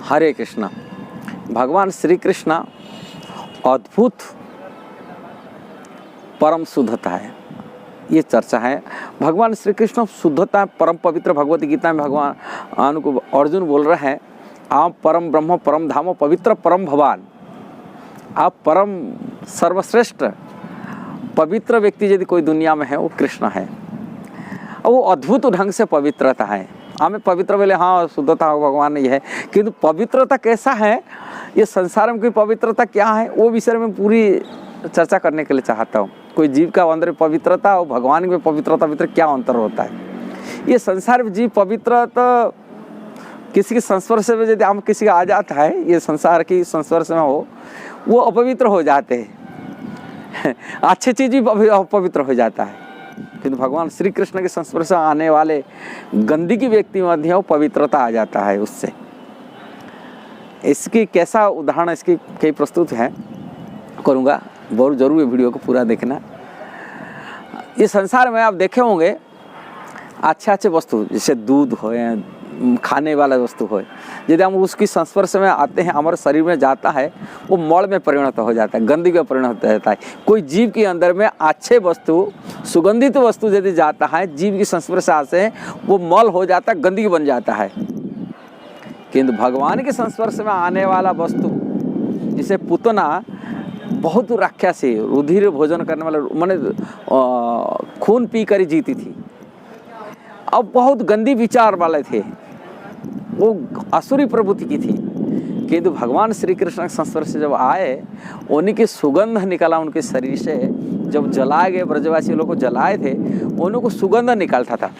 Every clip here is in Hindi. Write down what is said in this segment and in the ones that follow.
हरे कृष्णा। भगवान श्री कृष्ण अद्भुत परम शुद्धता है, ये चर्चा है। भगवान श्री कृष्ण शुद्धता परम पवित्र। भगवत गीता में भगवान को अर्जुन बोल रहे हैं, आप परम ब्रह्म परम धाम पवित्र परम भगवान, आप परम सर्वश्रेष्ठ पवित्र व्यक्ति यदि कोई दुनिया में है वो कृष्ण है। और वो अद्भुत ढंग से पवित्रता है। हमें पवित्र बोले हाँ शुद्धता हो भगवान ये है, किंतु पवित्रता कैसा है, ये संसार में कोई पवित्रता क्या है, वो विषय में पूरी चर्चा करने के लिए चाहता हूँ। कोई जीव का अंदर पवित्रता और भगवान में पवित्रता भीतर क्या अंतर होता है। ये संसार में जीव पवित्र तो किसी के संस्पर्श में यदि हम किसी का आ जाता है, ये संसार की संस्पर्श में हो, वो अपवित्र हो जाते हैं अच्छी चीज भी अपवित्र हो जाता है। किंतु भगवान श्री कृष्ण के संस्पर्श में आने वाले गंदगी व्यक्ति मध्य पवित्रता आ जाता है उससे। इसकी कैसा उदाहरण इसकी कई प्रस्तुत है करूँगा, बहुत जरूर ये वीडियो को पूरा देखना। ये संसार में आप देखे होंगे अच्छे अच्छे वस्तु जैसे दूध हो, खाने वाला वस्तु हो, यदि हम उसकी संस्पर्श में आते हैं हमारे शरीर में जाता है, वो मल में परिणत हो जाता है, गंदगी में परिणत हो जाता है। कोई जीव के अंदर में अच्छे वस्तु सुगंधित वस्तु यदि जाता है, जीव की संस्पर्श से वो मल हो जाता है, गंदगी बन जाता है। किंतु भगवान के संस्पर्श में आने वाला वस्तु जिसे पुतना बहुत राक्षसी रुधिर भोजन करने वाले माने खून पी कर जीती थी, अब बहुत गंदी विचार वाले थे, वो असुरी प्रवृत्ति की थी। किंतु भगवान श्री कृष्ण के संस्पर्श से जब आए, उन्हीं की सुगंध निकला उनके शरीर से। जब जलाए गए ब्रजवासी लोग को जलाए थे, उन्हीं को सुगंध निकलता था।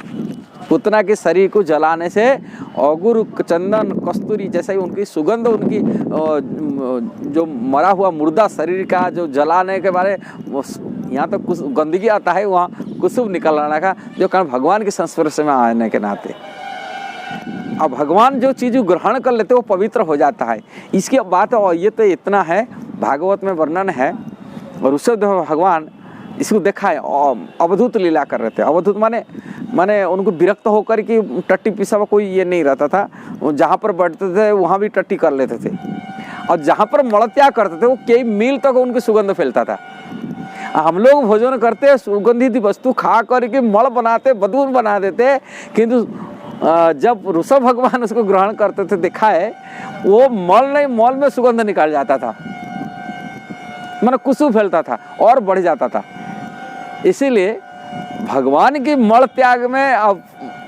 पुतना के शरीर को जलाने से अगुर चंदन कस्तूरी जैसा ही उनकी सुगंध, उनकी जो मरा हुआ मुर्दा शरीर का जो जलाने के बारे यहाँ तो कुछ गंदगी आता है, वहाँ कुसुम निकलने का, जो कारण भगवान के संस्पर्श में आने के नाते अब भगवान जो चीज़ ग्रहण कर लेते वो पवित्र हो जाता है। इसकी बात ये तो इतना है, भागवत में वर्णन है। और उससे भगवान इसको देखा है, अवधूत लीला कर रहे थे। अवधूत माने उनको विरक्त होकर कि टट्टी पिसा हुआ कोई ये नहीं रहता था, जहाँ पर बैठते थे वहाँ भी टट्टी कर लेते थे, और जहाँ पर मलत्याग करते थे वो कई मील तक उनकी सुगंध फैलता था। हम लोग भोजन करते सुगंधित वस्तु खा करके मल बनाते, बदबू बना देते, किंतु जब ऋषभ भगवान उसको ग्रहण करते थे, देखा है वो मल नहीं, मल में सुगंध निकल जाता था, माने कुसुम फैलता था और बढ़ जाता था। इसीलिए भगवान के मल त्याग में अब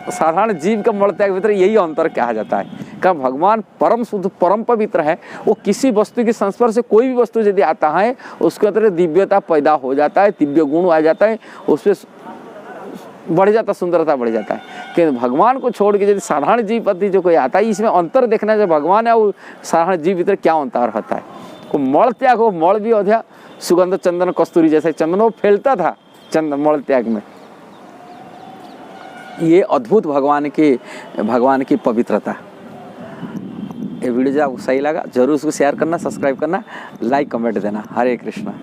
साधारण जीव का मल त्याग भीतर यही अंतर कहा जाता है। का भगवान परम शुद्ध परम पवित्र है, वो किसी वस्तु के संस्पर्श से कोई भी वस्तु यदि आता है उसके अंदर दिव्यता पैदा हो जाता है, दिव्य गुण आ जाता है, उसमें बढ़ जाता, सुंदरता बढ़ जाता है। कि भगवान को छोड़ के यदि साधारण जीव प्रति जो कोई आता है, इसमें अंतर देखना जो भगवान है वो साधारण जीव भीतर क्या अंतर होता है। वो मल त्याग हो, मल भी अध्या सुगंध चंदन कस्तूरी जैसे चंदन वो फैलता था चंदन मल त्याग में। ये अद्भुत भगवान की पवित्रता। ये वीडियो जो आपको सही लगा जरूर उसको शेयर करना, सब्सक्राइब करना, लाइक कमेंट देना। हरे कृष्णा।